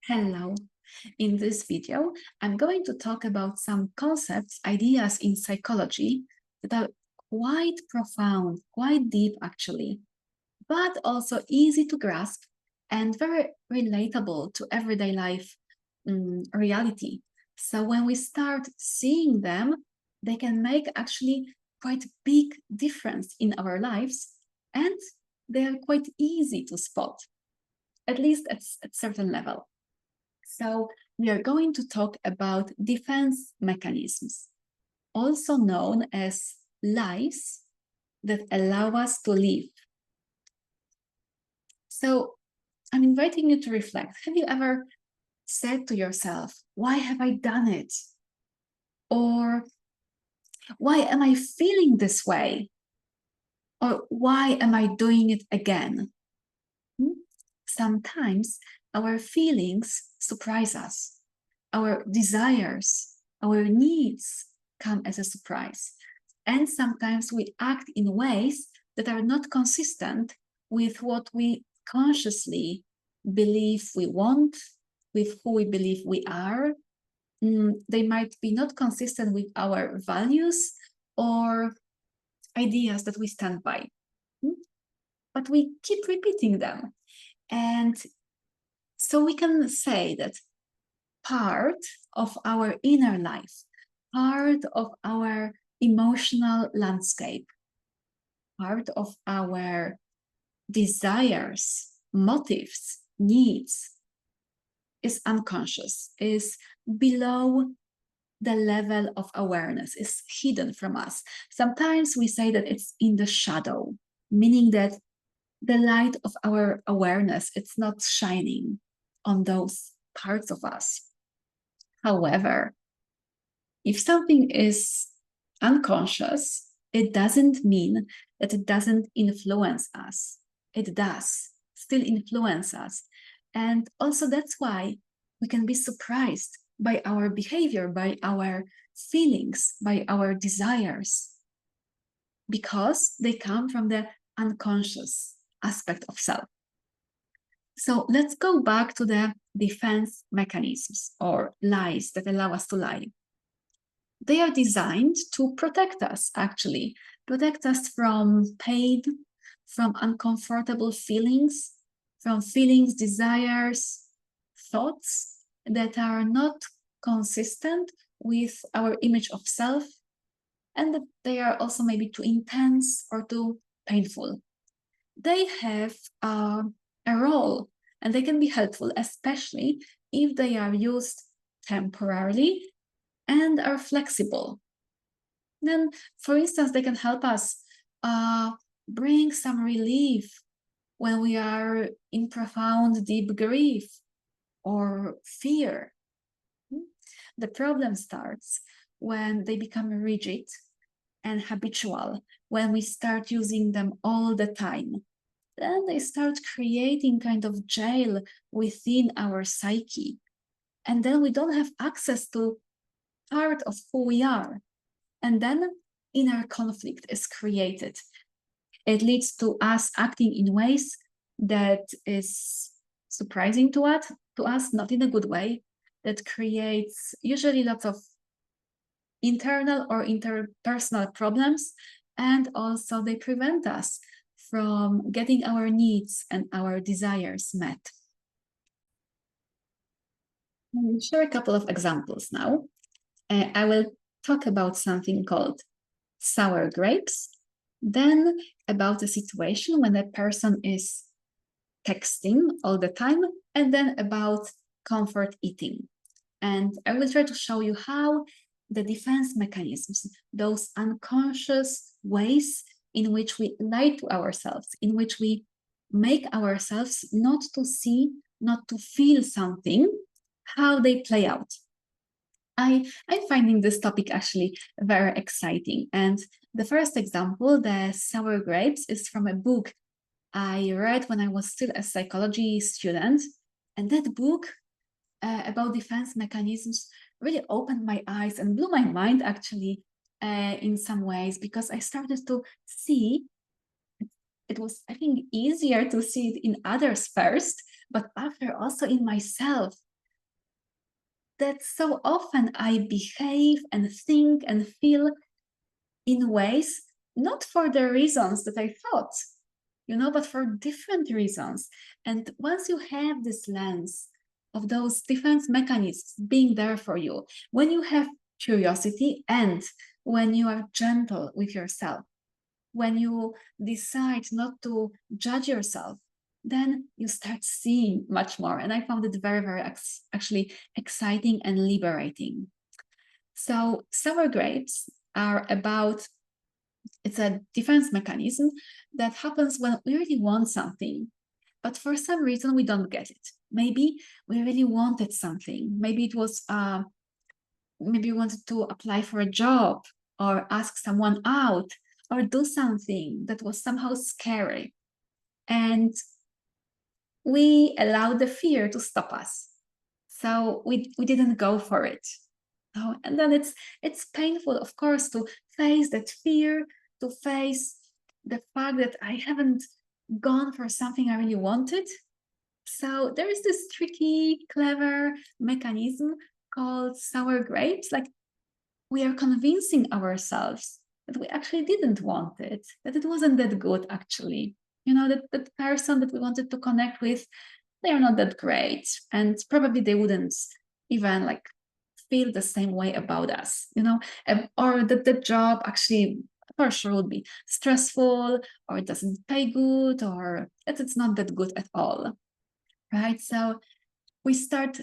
Hello. In this video, I'm going to talk about some concepts, ideas in psychology that are quite profound, quite deep actually, but also easy to grasp and very relatable to everyday life reality. So when we start seeing them, they can make actually quite big difference in our lives, and they are quite easy to spot, at least at certain level. So we are going to talk about defense mechanisms, also known as lies that allow us to live. So I'm inviting you to reflect. Have you ever said to yourself, why have I done it? Or why am I feeling this way? Or why am I doing it again? Sometimes our feelings surprise us. Our desires, our needs come as a surprise. And sometimes we act in ways that are not consistent with what we consciously believe we want, with who we believe we are. They might be not consistent with our values or ideas that we stand by. But we keep repeating them. And so we can say that part of our inner life, part of our emotional landscape, part of our desires, motives, needs is unconscious, is below the level of awareness, is hidden from us. Sometimes we say that it's in the shadow, meaning that the light of our awareness, it's not shining on those parts of us. However, if something is unconscious, it doesn't mean that it doesn't influence us. It does still influence us. And also that's why we can be surprised by our behavior, by our feelings, by our desires, because they come from the unconscious aspect of self. So let's go back to the defense mechanisms or lies that allow us to lie. They are designed to protect us, actually, protect us from pain, from uncomfortable feelings, from feelings, desires, thoughts that are not consistent with our image of self, and that they are also maybe too intense or too painful. They have a role, and they can be helpful, especially if they are used temporarily and are flexible. Then, for instance, they can help us bring some relief when we are in profound, deep grief or fear. The problem starts when they become rigid and habitual, when we start using them all the time. Then they start creating kind of jail within our psyche. And then we don't have access to part of who we are. And then inner conflict is created. It leads to us acting in ways that is surprising to us, not in a good way, that creates usually lots of internal or interpersonal problems, and also they prevent us from getting our needs and our desires met. I'll share a couple of examples now. I will talk about something called sour grapes, then about a situation when a person is texting all the time, and then about comfort eating. And I will try to show you how the defense mechanisms, those unconscious ways in which we lie to ourselves, in which we make ourselves not to see, not to feel something, how they play out. I'm finding this topic actually very exciting. And the first example, the sour grapes, is from a book I read when I was still a psychology student. And that book about defense mechanisms really opened my eyes and blew my mind actually in some ways, because I started to see it was, I think, easier to see it in others first, but after also in myself. that so often I behave and think and feel in ways not for the reasons that I thought, but for different reasons. And once you have this lens of those defense mechanisms being there for you, when you have curiosity and when you are gentle with yourself, when you decide not to judge yourself, then you start seeing much more. And I found it very, very actually exciting and liberating. So sour grapes are about, it's a defense mechanism that happens when we really want something, but for some reason we don't get it. Maybe we really wanted something. Maybe it was, maybe we wanted to apply for a job or ask someone out or do something that was somehow scary. And we allowed the fear to stop us. So we didn't go for it. Oh, and then it's painful, of course, to face that fear, to face the fact that I haven't gone for something I really wanted. So there is this tricky, clever mechanism called sour grapes. Like, we are convincing ourselves that we actually didn't want it, that it wasn't that good, actually. That person that we wanted to connect with, they are not that great. And probably they wouldn't even feel the same way about us, or that the job actually for sure would be stressful, or it doesn't pay good, or that it's not that good at all, right? So we start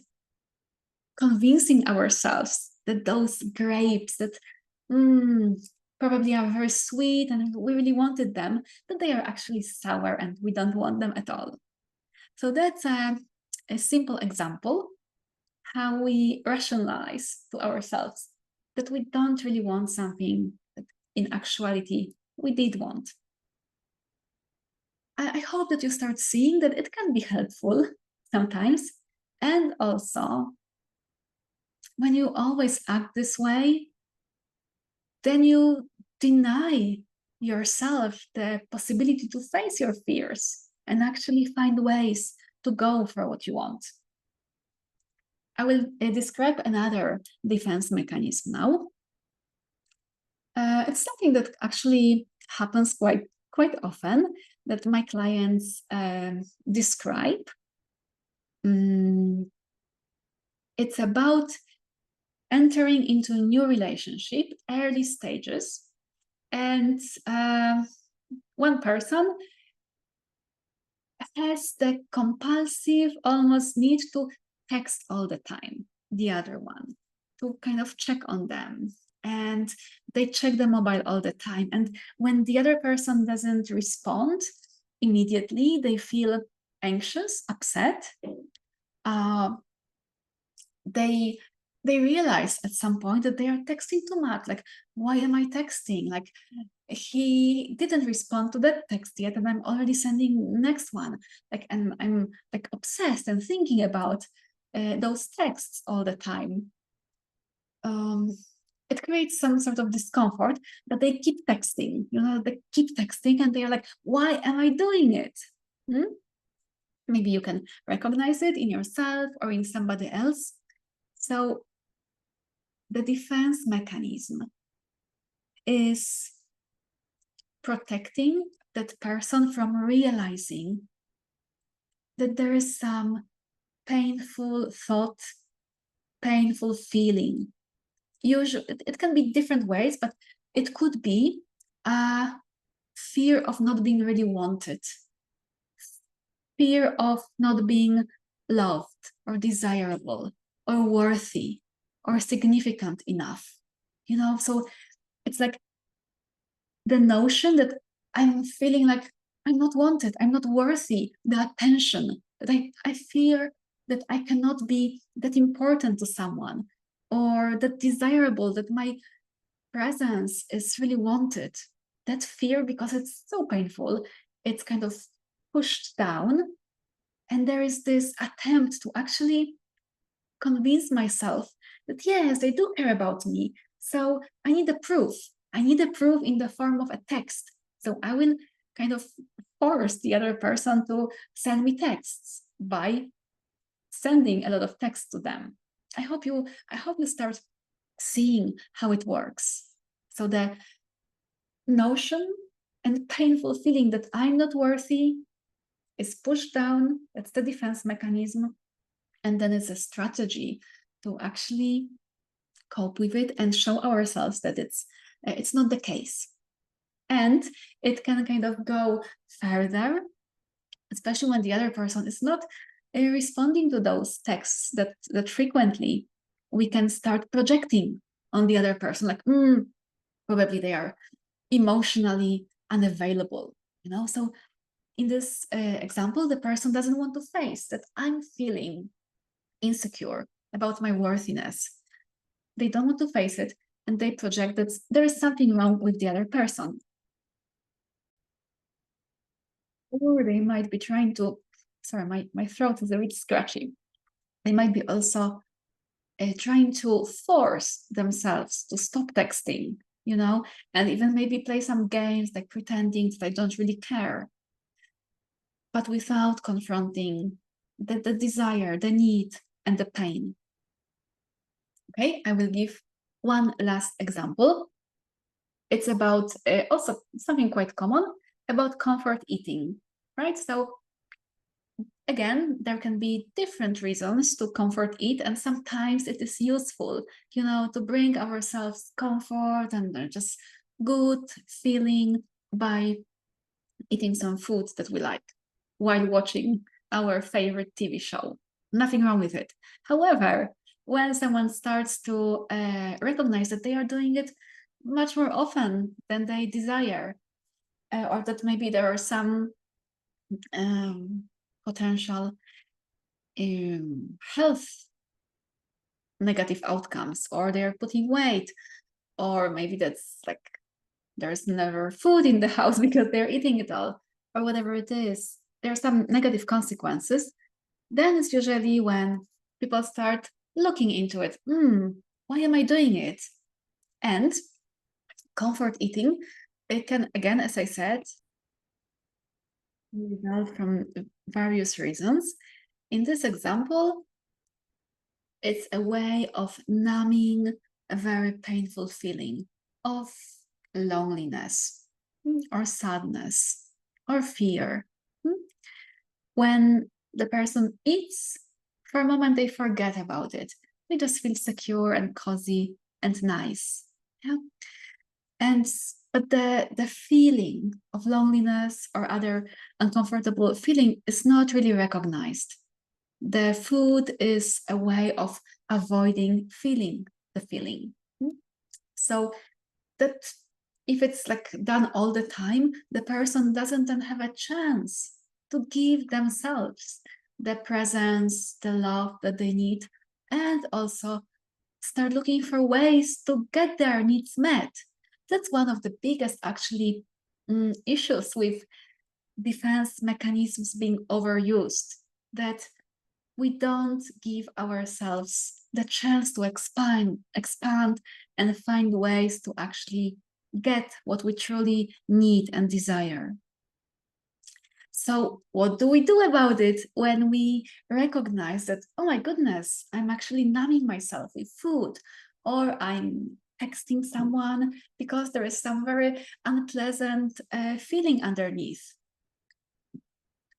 convincing ourselves that those grapes that probably are very sweet and we really wanted them, that they are actually sour and we don't want them at all. So that's a simple example how we rationalize to ourselves that we don't really want something that in actuality we did want. I hope that you start seeing that it can be helpful sometimes. And also, when you always act this way, then you deny yourself the possibility to face your fears and actually find ways to go for what you want. I will describe another defense mechanism now. It's something that actually happens quite often that my clients describe. It's about entering into a new relationship, early stages, and one person has the compulsive, almost need to text all the time the other one, to kind of check on them. And they check the mobile all the time. And when the other person doesn't respond immediately, they feel anxious, upset. They realize at some point that they are texting too much. Like, why am I texting? Like, he didn't respond to that text yet, and I'm already sending next one. Like, and I'm like obsessed and thinking about those texts all the time. It creates some sort of discomfort, but they keep texting. They keep texting, and they are like, "Why am I doing it?" Maybe you can recognize it in yourself or in somebody else. So the defense mechanism is protecting that person from realizing that there is some painful thought, painful feeling. Usually, it can be different ways, but it could be a fear of not being really wanted, fear of not being loved or desirable or worthy or significant enough. So it's like the notion that I'm feeling like I'm not wanted, I'm not worthy the attention, that I fear that I cannot be that important to someone or that desirable, that my presence is really wanted. That fear, because it's so painful, it's kind of pushed down. And there is this attempt to actually convince myself that yes, they do care about me. So I need a proof. I need a proof in the form of a text. So I will kind of force the other person to send me texts by sending a lot of text to them. I hope you start seeing how it works. So the notion and painful feeling that I'm not worthy is pushed down. That's the defense mechanism. And then it's a strategy to actually cope with it and show ourselves that it's not the case. And it can kind of go further, especially when the other person is not responding to those texts that frequently. We can start projecting on the other person, like, probably they are emotionally unavailable, So in this example, the person doesn't want to face that I'm feeling insecure about my worthiness. They don't want to face it, and they project that there is something wrong with the other person. Or they might be trying to, sorry, my throat is a bit scratchy. They might be also trying to force themselves to stop texting, and even maybe play some games like pretending that I don't really care, but without confronting the desire, the need, and the pain. Okay, I will give one last example. It's about also something quite common, about comfort eating, right? So again, there can be different reasons to comfort eat, and sometimes it is useful, to bring ourselves comfort and just good feeling by eating some foods that we like while watching our favorite TV show. Nothing wrong with it. However, when someone starts to recognize that they are doing it much more often than they desire, or that maybe there are some potential health negative outcomes, or they're putting weight, or maybe that's like there's never food in the house because they're eating it all, or whatever it is, there are some negative consequences, then it's usually when people start looking into it. Why am I doing it? And comfort eating, it can, again, as I said, result from various reasons. In this example, it's a way of numbing a very painful feeling of loneliness or sadness or fear. When the person eats, for a moment they forget about it. They just feel secure and cozy and nice. Yeah. But the feeling of loneliness or other uncomfortable feeling is not really recognized. The food is a way of avoiding feeling the feeling. So that if it's like done all the time, the person doesn't then have a chance to give themselves the presence, the love that they need, and also start looking for ways to get their needs met. That's one of the biggest actually issues with defense mechanisms being overused, that we don't give ourselves the chance to expand and find ways to actually get what we truly need and desire. So what do we do about it when we recognize that, oh my goodness, I'm actually numbing myself with food, or I'm texting someone because there is some very unpleasant feeling underneath,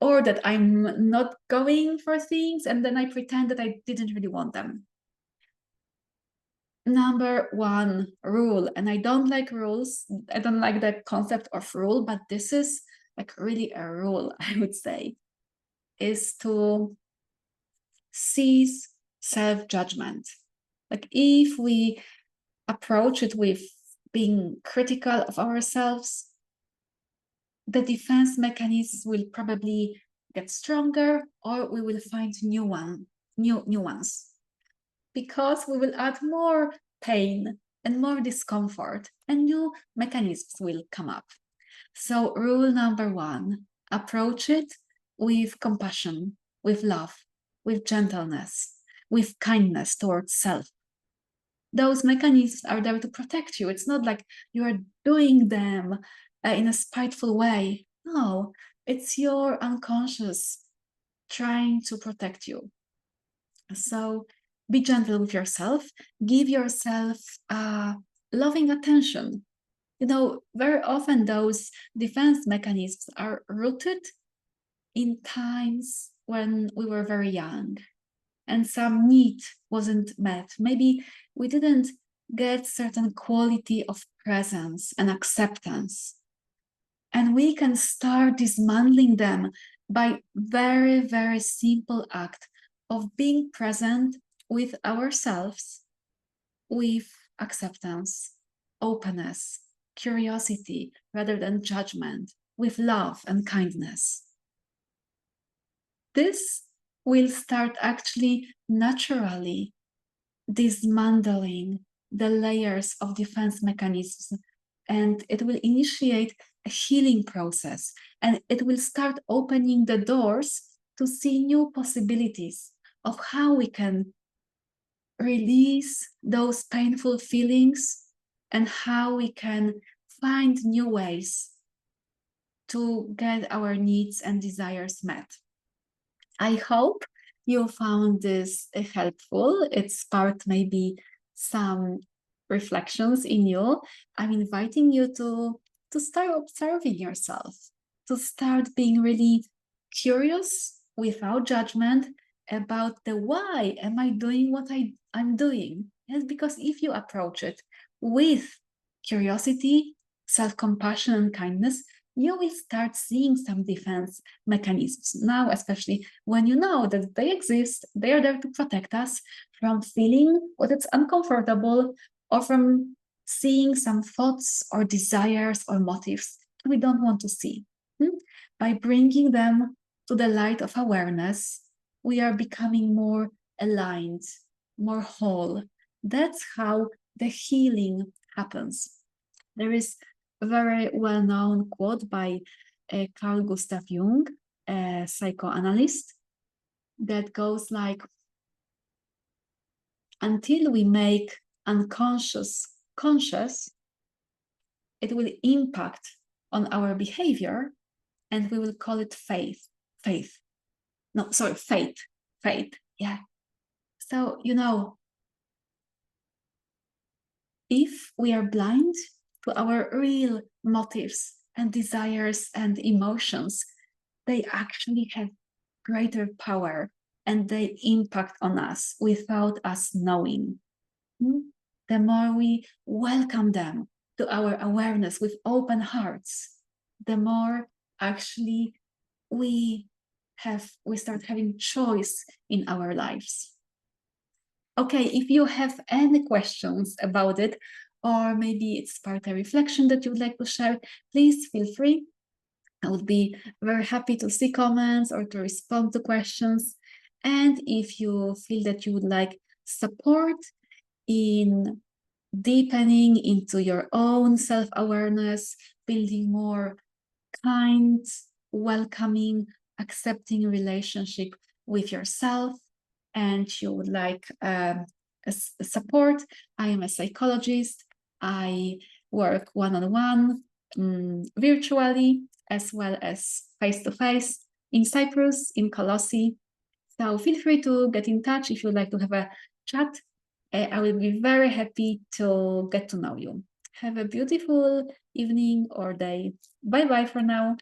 or that I'm not going for things and then I pretend that I didn't really want them. Number one rule, and I don't like rules, I don't like the concept of rule, but this is like really a rule, I would say, is to cease self-judgment. Like if we approach it with being critical of ourselves, the defense mechanisms will probably get stronger, or we will find new ones, because we will add more pain and more discomfort, and new mechanisms will come up. So rule number one, approach it with compassion, with love, with gentleness, with kindness towards self. Those mechanisms are there to protect you. It's not like you are doing them in a spiteful way. No, it's your unconscious trying to protect you. So Be gentle with yourself. Give yourself loving attention. You know, very often those defense mechanisms are rooted in times when we were very young and some need wasn't met. Maybe we didn't get certain quality of presence and acceptance. And we can start dismantling them by very, very simple act of being present with ourselves, with acceptance, openness, curiosity, rather than judgment, with love and kindness. This will start actually naturally dismantling the layers of defense mechanisms, and it will initiate a healing process, and it will start opening the doors to see new possibilities of how we can release those painful feelings and how we can find new ways to get our needs and desires met. I hope you found this helpful. It sparked maybe some reflections in you. I'm inviting you to start observing yourself, to start being really curious without judgment about the why am I doing what I'm doing. Yes, because if you approach it with curiosity, self-compassion, and kindness, you will start seeing some defense mechanisms. Now, especially when you know that they exist, they are there to protect us from feeling what is uncomfortable or from seeing some thoughts or desires or motives we don't want to see. By bringing them to the light of awareness, we are becoming more aligned, more whole. That's how the healing happens. There is a very well-known quote by Carl Gustav Jung, a psychoanalyst, that goes like, until we make unconscious conscious, it will impact on our behavior, and we will call it faith. Fate. Yeah. So, you know, if we are blind to our real motives and desires and emotions, they actually have greater power and they impact on us without us knowing. The more we welcome them to our awareness with open hearts, the more actually we start having choice in our lives. Okay, if you have any questions about it, or maybe it's part of reflection that you would like to share, please feel free. I would be very happy to see comments or to respond to questions. And if you feel that you would like support in deepening into your own self-awareness, building more kind, welcoming, accepting relationship with yourself, and you would like support, I am a psychologist. I work one-on-one, virtually, as well as face-to-face in Cyprus, in Colossi. So feel free to get in touch if you'd like to have a chat. I will be very happy to get to know you. Have a beautiful evening or day. Bye-bye for now.